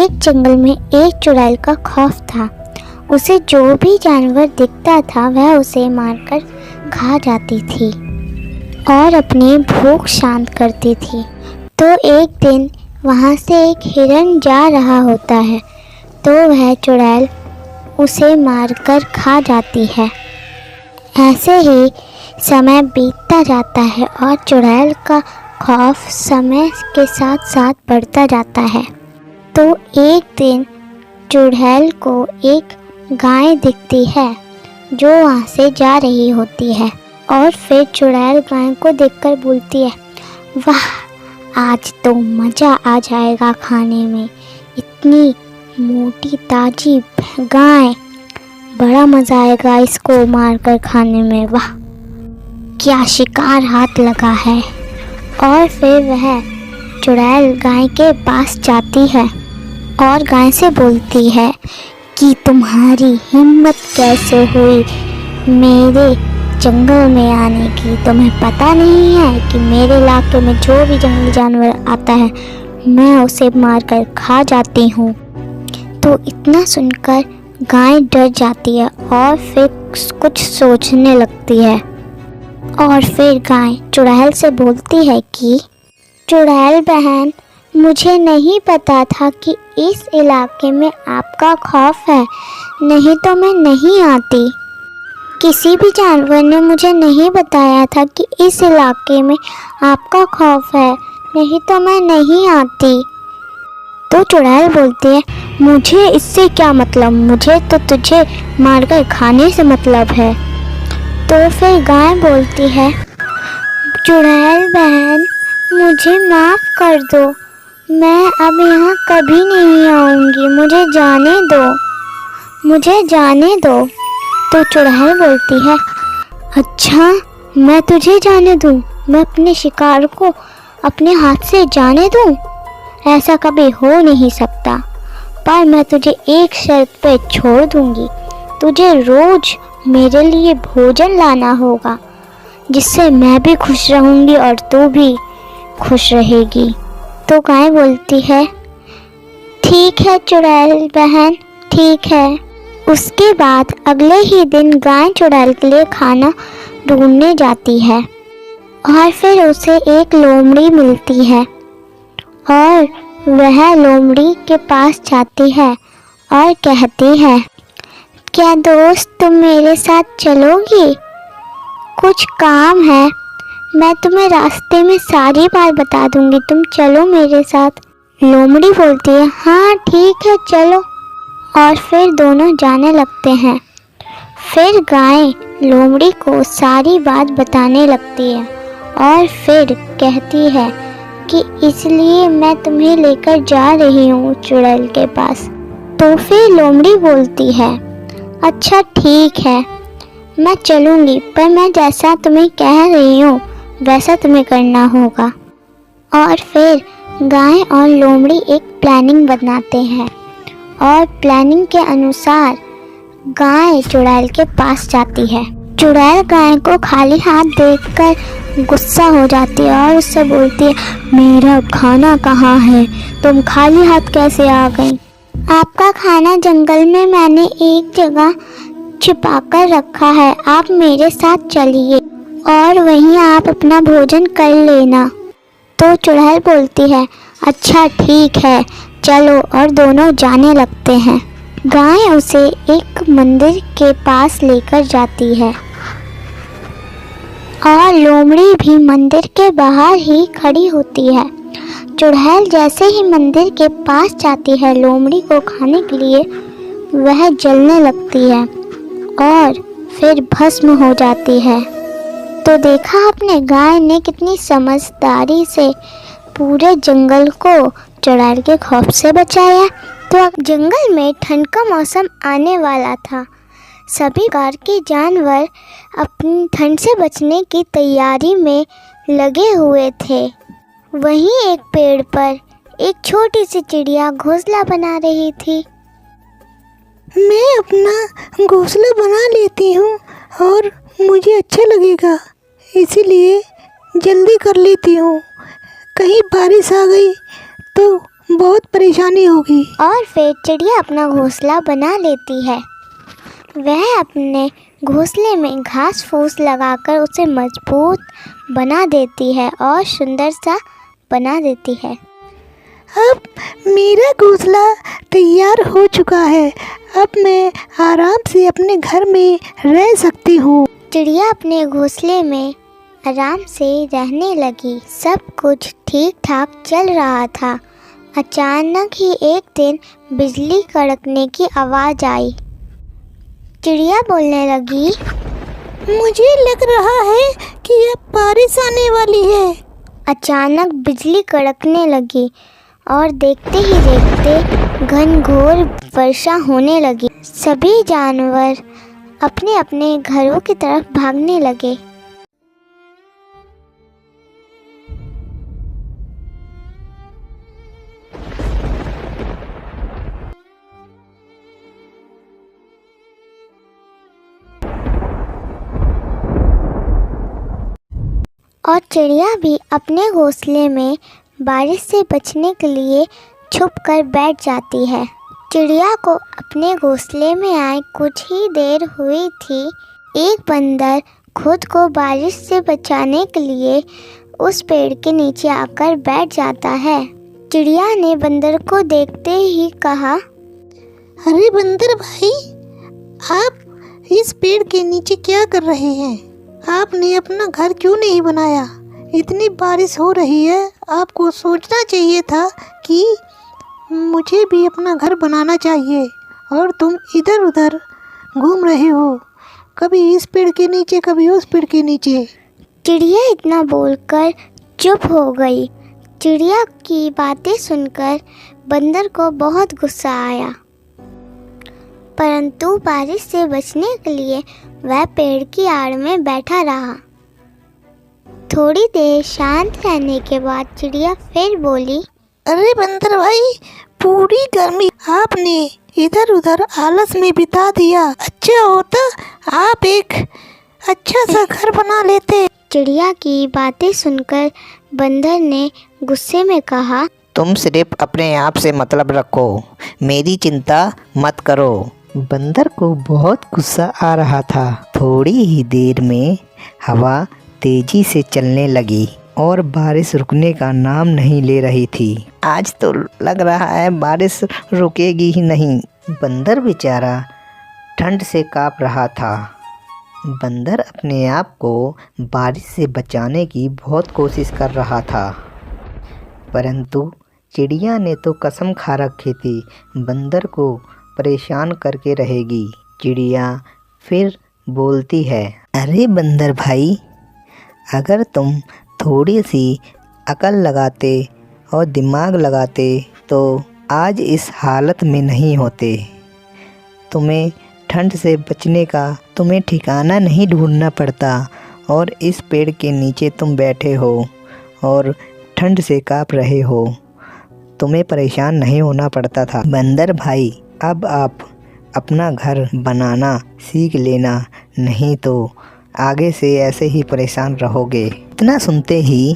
एक जंगल में एक चुड़ैल का खौफ था। उसे जो भी जानवर दिखता था वह उसे मारकर खा जाती थी और अपनी भूख शांत करती थी। तो एक दिन वहाँ से एक हिरन जा रहा होता है, तो वह चुड़ैल उसे मारकर खा जाती है। ऐसे ही समय बीतता जाता है और चुड़ैल का खौफ समय के साथ साथ बढ़ता जाता है। तो एक दिन चुड़ैल को एक गाय दिखती है जो वहाँ से जा रही होती है और फिर चुड़ैल गाय को देखकर बोलती है, वाह, आज तो मज़ा आ जाएगा खाने में। इतनी मोटी ताजी गाय, बड़ा मज़ा आएगा इसको मारकर खाने में। वाह, क्या शिकार हाथ लगा है। और फिर वह चुड़ैल गाय के पास जाती है और गाय से बोलती है कि तुम्हारी हिम्मत कैसे हुई मेरे जंगल में आने की। तुम्हें पता नहीं है कि मेरे इलाके में जो भी जंगली जानवर आता है मैं उसे मारकर खा जाती हूँ। तो इतना सुनकर गाय डर जाती है और फिर कुछ सोचने लगती है। और फिर गाय चुड़ैल से बोलती है कि चुड़ैल बहन, मुझे नहीं पता था कि इस इलाके में आपका खौफ है, नहीं तो मैं नहीं आती। किसी भी जानवर ने मुझे नहीं बताया था कि इस इलाके में आपका खौफ है, नहीं तो मैं नहीं आती। तो चुड़ैल बोलती है, मुझे इससे क्या मतलब, मुझे तो तुझे मारकर खाने से मतलब है। तो फिर गाय बोलती है, चुड़ैल बहन, मुझे माफ़ कर दो, मैं अब यहाँ कभी नहीं आऊँगी, मुझे जाने दो, मुझे जाने दो। तो चुड़ैल बोलती है, अच्छा, मैं तुझे जाने दूँ? मैं अपने शिकार को अपने हाथ से जाने दूँ? ऐसा कभी हो नहीं सकता। पर मैं तुझे एक शर्त पे छोड़ दूँगी, तुझे रोज़ मेरे लिए भोजन लाना होगा, जिससे मैं भी खुश रहूँगी और तू भी खुश रहेगी। तो गाय बोलती है, ठीक है चुड़ैल बहन, ठीक है। उसके बाद अगले ही दिन गाय चुड़ैल के लिए खाना ढूंढने जाती है और फिर उसे एक लोमड़ी मिलती है और वह लोमड़ी के पास जाती है और कहती है, क्या दोस्त, तुम मेरे साथ चलोगी? कुछ काम है, मैं तुम्हें रास्ते में सारी बात बता दूंगी, तुम चलो मेरे साथ। लोमड़ी बोलती है, हाँ ठीक है, चलो। और फिर दोनों जाने लगते हैं। फिर गाय लोमड़ी को सारी बात बताने लगती है और फिर कहती है कि इसलिए मैं तुम्हें लेकर जा रही हूँ चुड़ैल के पास। तो फिर लोमड़ी बोलती है, अच्छा ठीक है, मैं चलूँगी, पर मैं जैसा तुम्हें कह रही हूँ वैसा तुम्हें करना होगा। और फिर गाय और लोमड़ी एक प्लानिंग बनाते हैं और प्लानिंग के अनुसार गाय चुड़ैल के पास जाती है। चुड़ैल गाय को खाली हाथ देखकर गुस्सा हो जाती है और उससे बोलती है, मेरा खाना कहाँ है, तुम खाली हाथ कैसे आ गई? आपका खाना जंगल में मैंने एक जगह छिपा कर रखा है, आप मेरे साथ चलिए और वहीं आप अपना भोजन कर लेना। तो चुड़ैल बोलती है, अच्छा ठीक है, चलो, और दोनों जाने लगते हैं। गाय उसे एक मंदिर के पास लेकर जाती है और लोमड़ी भी मंदिर के बाहर ही खड़ी होती है। चुड़ैल जैसे ही मंदिर के पास जाती है लोमड़ी को खाने के लिए, वह जलने लगती है और फिर भस्म हो जाती है। तो देखा आपने, गाय ने कितनी समझदारी से पूरे जंगल को चुड़ैल के खौफ से बचाया। तो अब जंगल में ठंड का मौसम आने वाला था। सभी प्रकार के जानवर अपनी ठंड से बचने की तैयारी में लगे हुए थे। वहीं एक पेड़ पर एक छोटी सी चिड़िया घोंसला बना रही थी। मैं अपना घोंसला बना लेती हूँ और मुझे अच्छा लगेगा, इसीलिए जल्दी कर लेती हूँ। कहीं बारिश आ गई तो बहुत परेशानी होगी। और फिर चिड़िया अपना घोंसला बना लेती है। वह अपने घोंसले में घास फूस लगाकर उसे मजबूत बना देती है और सुंदर सा बना देती है। अब मेरा घोंसला तैयार हो चुका है। अब मैं आराम से अपने घर में रह सकती हूँ। चिड़िया अपने घोंसले में आराम से रहने लगी। सब कुछ ठीक ठाक चल रहा था। अचानक ही एक दिन बिजली कड़कने की आवाज़ आई। चिड़िया बोलने लगी, मुझे लग रहा है कि अब बारिश आने वाली है। अचानक बिजली कड़कने लगी और देखते ही देखते घनघोर वर्षा होने लगी। सभी जानवर अपने अपने घरों की तरफ भागने लगे। और चिड़िया भी अपने घोंसले में बारिश से बचने के लिए छुप कर बैठ जाती है। चिड़िया को अपने घोंसले में आए कुछ ही देर हुई थी। एक बंदर खुद को बारिश से बचाने के लिए उस पेड़ के नीचे आकर बैठ जाता है। चिड़िया ने बंदर को देखते ही कहा, अरे बंदर भाई, आप इस पेड़ के नीचे क्या कर रहे हैं? आपने अपना घर क्यों नहीं बनाया? इतनी बारिश हो रही है, आपको सोचना चाहिए था कि मुझे भी अपना घर बनाना चाहिए। और तुम इधर उधर घूम रहे हो, कभी इस पेड़ के नीचे कभी उस पेड़ के नीचे। चिड़िया इतना बोलकर चुप हो गई। चिड़िया की बातें सुनकर बंदर को बहुत गुस्सा आया, परंतु बारिश से बचने के लिए वह पेड़ की आड़ में बैठा रहा। थोड़ी देर शांत रहने के बाद चिड़िया फिर बोली, अरे बंदर भाई, पूरी गर्मी आपने इधर उधर आलस में बिता दिया। अच्छा होता आप एक अच्छा सा घर बना लेते। चिड़िया की बातें सुनकर बंदर ने गुस्से में कहा, तुम सिर्फ अपने आप से मतलब रखो, मेरी चिंता मत करो। बंदर को बहुत गुस्सा आ रहा था। थोड़ी ही देर में हवा तेजी से चलने लगी और बारिश रुकने का नाम नहीं ले रही थी। आज तो लग रहा है बारिश रुकेगी ही नहीं। बंदर बेचारा ठंड से काँप रहा था। बंदर अपने आप को बारिश से बचाने की बहुत कोशिश कर रहा था, परंतु चिड़िया ने तो कसम खा रखी थी बंदर को परेशान करके रहेगी। चिड़िया फिर बोलती है, अरे बंदर भाई, अगर तुम थोड़ी सी अकल लगाते और दिमाग लगाते तो आज इस हालत में नहीं होते। तुम्हें ठंड से बचने का तुम्हें ठिकाना नहीं ढूंढना पड़ता और इस पेड़ के नीचे तुम बैठे हो और ठंड से काँप रहे हो। तुम्हें परेशान नहीं होना पड़ता था। बंदर भाई, अब आप अपना घर बनाना सीख लेना, नहीं तो आगे से ऐसे ही परेशान रहोगे। इतना सुनते ही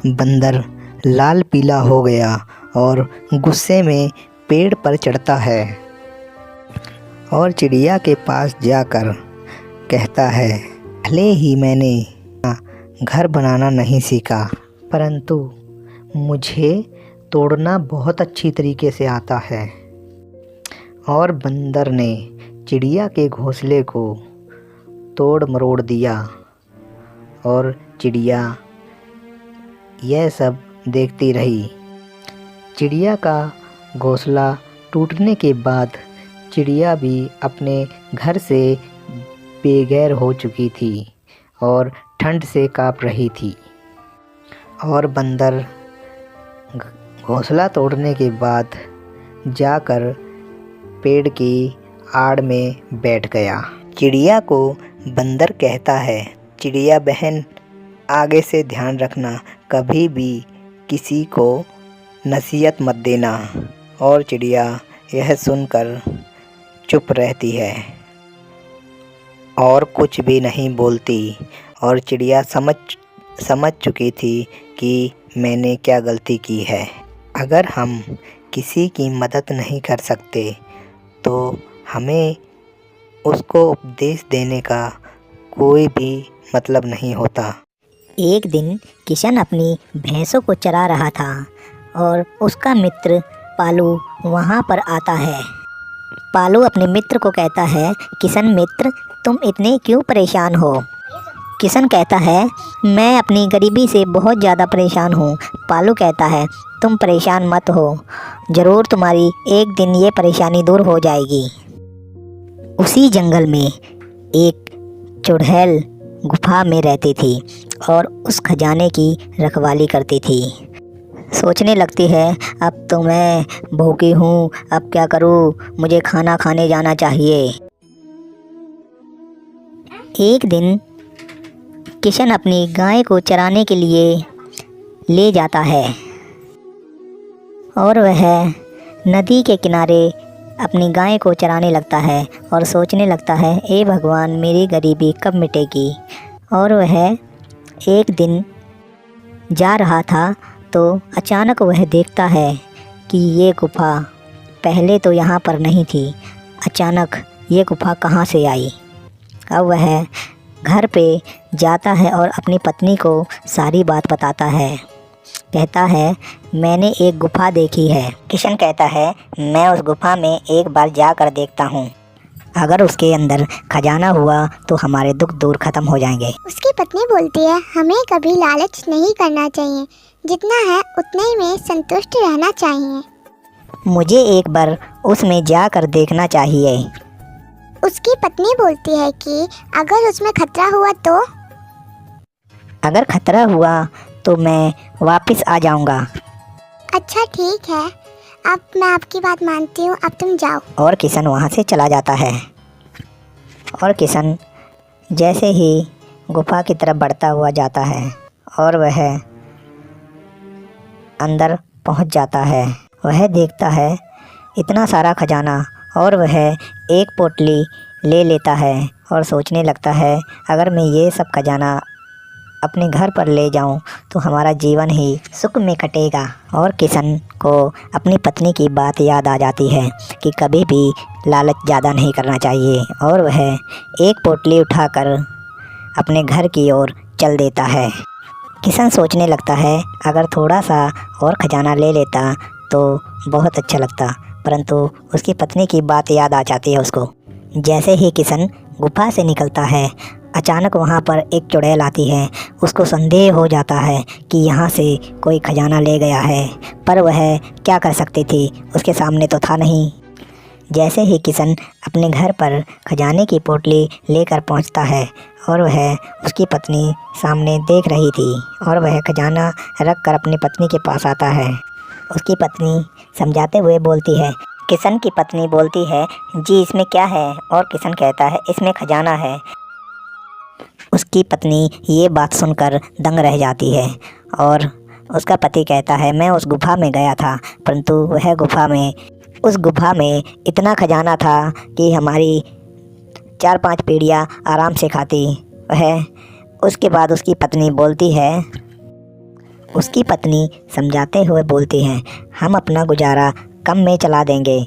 बंदर लाल पीला हो गया और गुस्से में पेड़ पर चढ़ता है और चिड़िया के पास जाकर कहता है, भले ही मैंने घर बनाना नहीं सीखा, परंतु मुझे तोड़ना बहुत अच्छी तरीके से आता है। और बंदर ने चिड़िया के घोंसले को तोड़ मरोड़ दिया और चिड़िया यह सब देखती रही। चिड़िया का घोंसला टूटने के बाद चिड़िया भी अपने घर से बेघर हो चुकी थी और ठंड से काँप रही थी। और बंदर घोंसला तोड़ने के बाद जाकर पेड़ की आड़ में बैठ गया। चिड़िया को बंदर कहता है, चिड़िया बहन, आगे से ध्यान रखना, कभी भी किसी को नसीहत मत देना। और चिड़िया यह सुनकर चुप रहती है और कुछ भी नहीं बोलती। और चिड़िया समझ चुकी थी कि मैंने क्या गलती की है। अगर हम किसी की मदद नहीं कर सकते तो हमें उसको उपदेश देने का कोई भी मतलब नहीं होता। एक दिन किशन अपनी भैंसों को चरा रहा था और उसका मित्र पालू वहाँ पर आता है। पालू अपने मित्र को कहता है, किशन मित्र, तुम इतने क्यों परेशान हो? किशन कहता है, मैं अपनी गरीबी से बहुत ज़्यादा परेशान हूँ। पालू कहता है, तुम परेशान मत हो, ज़रूर तुम्हारी एक दिन ये परेशानी दूर हो जाएगी। उसी जंगल में एक चुड़ैल गुफा में रहती थी और उस खजाने की रखवाली करती थी। सोचने लगती है, अब तो मैं भूखी हूँ, अब क्या करूँ, मुझे खाना खाने जाना चाहिए। एक दिन किशन अपनी गाय को चराने के लिए ले जाता है और वह नदी के किनारे अपनी गाय को चराने लगता है और सोचने लगता है, ए भगवान, मेरी गरीबी कब मिटेगी। और वह एक दिन जा रहा था तो अचानक वह देखता है कि ये गुफा पहले तो यहाँ पर नहीं थी, अचानक ये गुफा कहाँ से आई। अब वह घर पे जाता है और अपनी पत्नी को सारी बात बताता है। कहता है, मैंने एक गुफा देखी है। किशन कहता है, मैं उस गुफा में एक बार जाकर देखता हूँ, अगर उसके अंदर खजाना हुआ तो हमारे दुख दूर खत्म हो जाएंगे। उसकी पत्नी बोलती है, हमें कभी लालच नहीं करना चाहिए, जितना है उतने में संतुष्ट रहना चाहिए। मुझे एक बार उसमें जाकर देखना चाहिए। उसकी पत्नी बोलती है कि अगर उसमें खतरा हुआ तो? अगर खतरा हुआ तो मैं वापस आ जाऊंगा। अच्छा ठीक है, अब मैं आपकी बात मानती हूँ, अब तुम जाओ। और किशन वहाँ से चला जाता है। और किशन जैसे ही गुफा की तरफ बढ़ता हुआ जाता है और वह अंदर पहुँच जाता है, वह देखता है इतना सारा खजाना और वह एक पोटली ले लेता है और सोचने लगता है, अगर मैं ये सब खजाना अपने घर पर ले जाऊं तो हमारा जीवन ही सुख में कटेगा। और किशन को अपनी पत्नी की बात याद आ जाती है कि कभी भी लालच ज़्यादा नहीं करना चाहिए और वह एक पोटली उठाकर अपने घर की ओर चल देता है। किशन सोचने लगता है, अगर थोड़ा सा और खजाना ले लेता तो बहुत अच्छा लगता, परंतु उसकी पत्नी की बात याद आ जाती है उसको। जैसे ही किशन गुफा से निकलता है, अचानक वहाँ पर एक चुड़ैल आती है। उसको संदेह हो जाता है कि यहाँ से कोई खजाना ले गया है, पर वह क्या कर सकती थी, उसके सामने तो था नहीं। जैसे ही किशन अपने घर पर खजाने की पोटली लेकर पहुँचता है और वह उसकी पत्नी सामने देख रही थी और वह खजाना रख कर अपनी पत्नी के पास आता है। उसकी पत्नी समझाते हुए बोलती है, किशन की पत्नी बोलती है, जी इसमें क्या है? और किशन कहता है, इसमें खजाना है। उसकी पत्नी ये बात सुनकर दंग रह जाती है और उसका पति कहता है, मैं उस गुफा में गया था, परंतु उस गुफा में इतना खजाना था कि हमारी 4-5 पीढ़ियाँ आराम से खाती। उसके बाद उसकी पत्नी समझाते हुए बोलती है, हम अपना गुजारा कम में चला देंगे,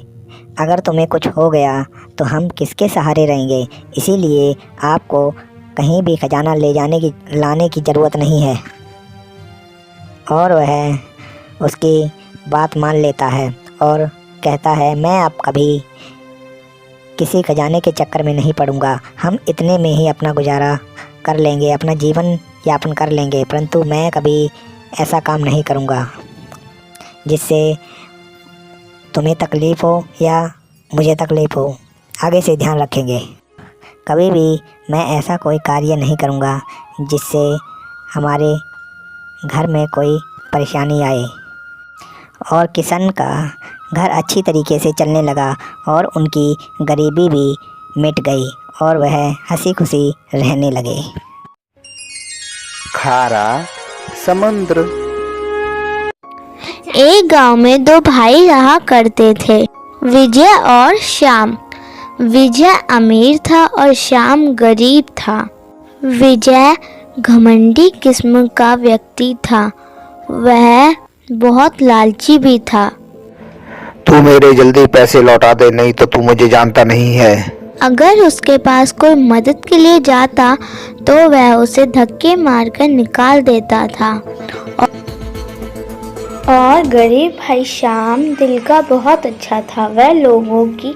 अगर तुम्हें कुछ हो गया तो हम किसके सहारे रहेंगे, इसीलिए आपको कहीं भी खजाना लाने की ज़रूरत नहीं है। और वह उसकी बात मान लेता है और कहता है, मैं अब कभी किसी खजाने के चक्कर में नहीं पड़ूंगा, हम इतने में ही अपना गुजारा कर लेंगे, अपना जीवन यापन कर लेंगे, परंतु मैं कभी ऐसा काम नहीं करूंगा जिससे तुम्हें तकलीफ़ हो या मुझे तकलीफ़ हो। आगे से ध्यान रखेंगे, कभी भी मैं ऐसा कोई कार्य नहीं करूंगा जिससे हमारे घर में कोई परेशानी आए। और किशन का घर अच्छी तरीके से चलने लगा और उनकी गरीबी भी मिट गई और वह हंसी खुशी रहने लगे। खारा समुद्र। एक गांव में 2 भाई रहा करते थे, विजय और श्याम। विजय अमीर था और श्याम गरीब था। विजय घमंडी किस्म का व्यक्ति था, वह बहुत लालची भी था। तू मेरे जल्दी पैसे लौटा दे, नहीं तो तू मुझे जानता नहीं है। अगर उसके पास कोई मदद के लिए जाता तो वह उसे धक्के मारकर निकाल देता था। और गरीब भाई श्याम दिल का बहुत अच्छा था, वह लोगों की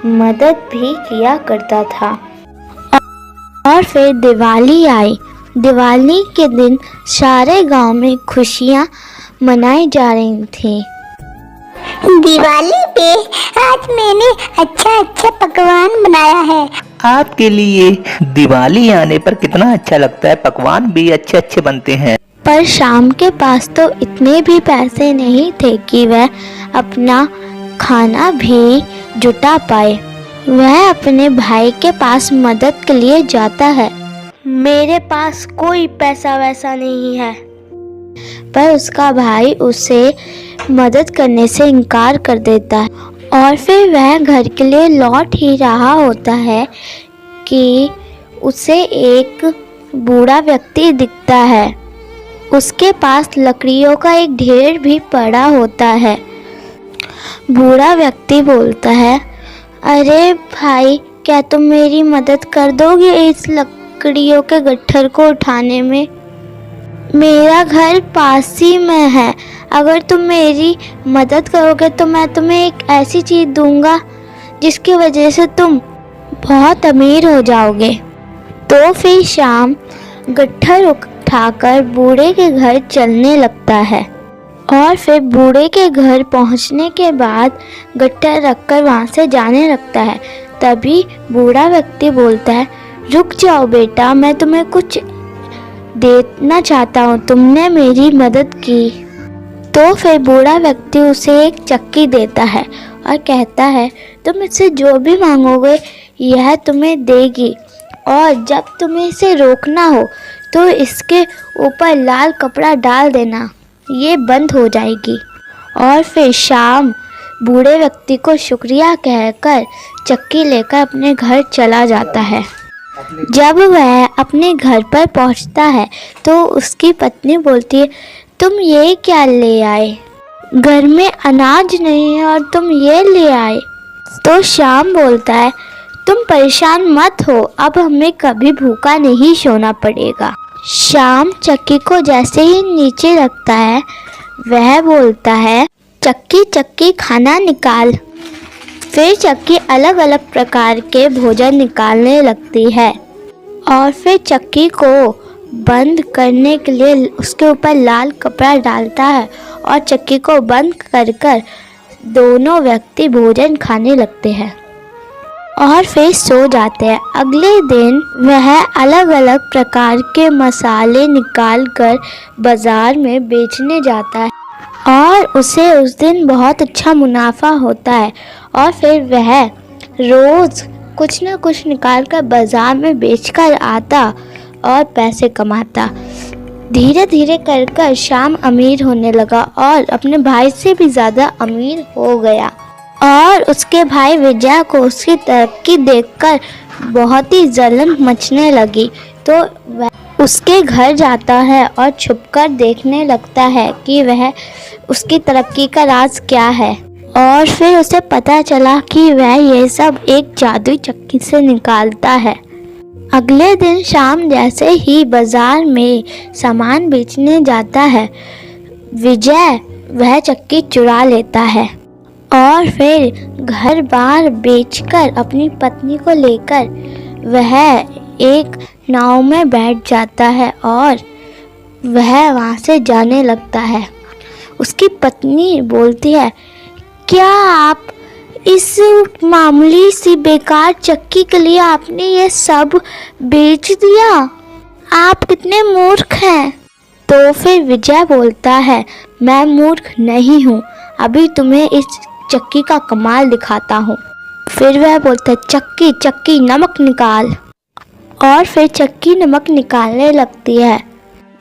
मदद भी किया करता था। और फिर दिवाली आई। दिवाली के दिन सारे गांव में खुशियां मनाई जा रही थीं। दिवाली पे आज मैंने अच्छा पकवान बनाया है। आपके लिए दिवाली आने पर कितना अच्छा लगता है, पकवान भी अच्छे अच्छे बनते हैं। पर शाम के पास तो इतने भी पैसे नहीं थे कि वह अपना खाना भी जुटा पाए। वह अपने भाई के पास मदद के लिए जाता है। मेरे पास कोई पैसा वैसा नहीं है, पर उसका भाई उसे मदद करने से इनकार कर देता है। और फिर वह घर के लिए लौट ही रहा होता है कि उसे एक बूढ़ा व्यक्ति दिखता है। उसके पास लकड़ियों का एक ढेर भी पड़ा होता है। बूढ़ा व्यक्ति बोलता है, अरे भाई, क्या तुम मेरी मदद कर दोगे इस लकड़ियों के गट्ठर को उठाने में? मेरा घर पास ही में है। अगर तुम मेरी मदद करोगे तो मैं तुम्हें एक ऐसी चीज़ दूंगा जिसकी वजह से तुम बहुत अमीर हो जाओगे। तो फिर शाम गट्ठर उठाकर बूढ़े के घर चलने लगता है। और फिर बूढ़े के घर पहुंचने के बाद गट्ठर रखकर वहां से जाने लगता है। तभी बूढ़ा व्यक्ति बोलता है, रुक जाओ बेटा, मैं तुम्हें कुछ देना चाहता हूँ, तुमने मेरी मदद की। तो फिर बूढ़ा व्यक्ति उसे एक चक्की देता है और कहता है, तुम इससे जो भी मांगोगे यह तुम्हें देगी, और जब तुम्हें इसे रोकना हो तो इसके ऊपर लाल कपड़ा डाल देना, ये बंद हो जाएगी। और फिर शाम बूढ़े व्यक्ति को शुक्रिया कहकर चक्की लेकर अपने घर चला जाता है। जब वह अपने घर पर पहुंचता है तो उसकी पत्नी बोलती है, तुम ये क्या ले आए? घर में अनाज नहीं है और तुम ये ले आए। तो शाम बोलता है, तुम परेशान मत हो, अब हमें कभी भूखा नहीं सोना पड़ेगा। शाम चक्की को जैसे ही नीचे रखता है वह बोलता है, चक्की चक्की खाना निकाल। फिर चक्की अलग अलग प्रकार के भोजन निकालने लगती है। और फिर चक्की को बंद करने के लिए उसके ऊपर लाल कपड़ा डालता है और चक्की को बंद कर दोनों व्यक्ति भोजन खाने लगते हैं और फिर सो जाते हैं। अगले दिन वह अलग अलग प्रकार के मसाले निकाल कर बाजार में बेचने जाता है और उसे उस दिन बहुत अच्छा मुनाफा होता है। और फिर वह रोज़ कुछ न कुछ निकाल कर बाजार में बेचकर आता और पैसे कमाता। धीरे धीरे कर शाम अमीर होने लगा और अपने भाई से भी ज़्यादा अमीर हो गया। और उसके भाई विजय को उसकी तरक्की देखकर बहुत ही जलन मचने लगी। तो वह उसके घर जाता है और छुपकर देखने लगता है कि वह उसकी तरक्की का राज क्या है। और फिर उसे पता चला कि वह ये सब एक जादुई चक्की से निकालता है। अगले दिन शाम जैसे ही बाजार में सामान बेचने जाता है, विजय वह चक्की चुरा लेता है और फिर घर बार बेचकर अपनी पत्नी को लेकर वह एक नाव में बैठ जाता है और वह वहाँ से जाने लगता है। उसकी पत्नी बोलती है, क्या आप इस मामूली सी बेकार चक्की के लिए आपने ये सब बेच दिया? आप कितने मूर्ख हैं। तो फिर विजय बोलता है, मैं मूर्ख नहीं हूँ, अभी तुम्हें इस चक्की का कमाल दिखाता हूँ। फिर वह बोलता है, चक्की चक्की नमक निकाल। और फिर चक्की नमक निकालने लगती है।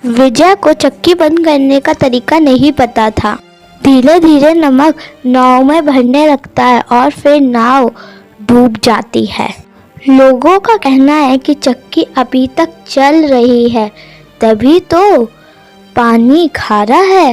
विजय को चक्की बंद करने का तरीका नहीं पता था। धीरे धीरे नमक नाव में भरने लगता है और फिर नाव डूब जाती है। लोगों का कहना है कि चक्की अभी तक चल रही है, तभी तो पानी खारा है।